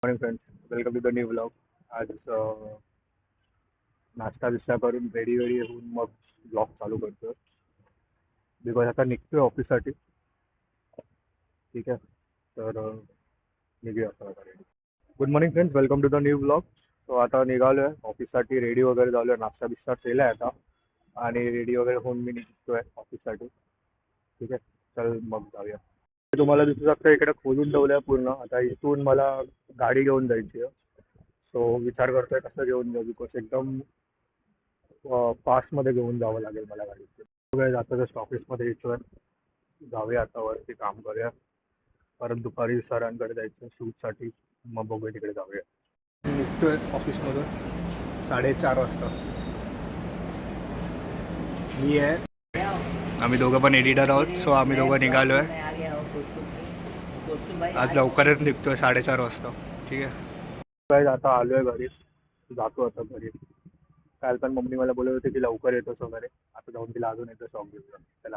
Morning friends, welcome to the new blog. आज नाश्ता vista करून रेडी वेडी होऊन मग ब्लॉग चालू करतो. बिकॉज आता निघतोय ऑफिससाठी. ठीक आहे, तर निघूया आता ready. Good morning friends, welcome to the new blog. So आता निघालो आहे ऑफिससाठी, रेडी वगैरे झालो आहे, नाश्ता बिस्टा केला आहे आता आणि रेडी वगैरे होऊन मी निघतोय ऑफिससाठी. ठीक आहे, चल मग जाऊया. तुम्हाला दिसू शकतं इकडे खोलून ठेवलं आहे पूर्ण. आता इथून मला गाडी घेऊन जायची आहे. सो विचार करतोय कसं घेऊन जाऊ, बिकॉज एकदम फास्टमध्ये घेऊन जावं लागेल मला गाडी. वगैरे जातं जस्ट ऑफिसमध्ये येतोय. जाऊया आता वरती, काम करूया. परत दुपारी सरांकडे जायचं शूटसाठी, मग बघूया तिकडे जाऊया. निघतोय ऑफिसमधून 4:30 वाजता. मी आहे, आम्ही दोघं पण एडिटर आहोत. सो आम्ही दोघं निघालो आहे. आज लवकरच निघतोय 4:30 वाजता. ठीक आहे, आता आलो आहे घरी, जातो आता घरी. काल पण मम्मी मला बोलत होती की लवकर येतोस वगैरे. आता जाऊन तिला अजून एकदा शॉक घेऊया. चला.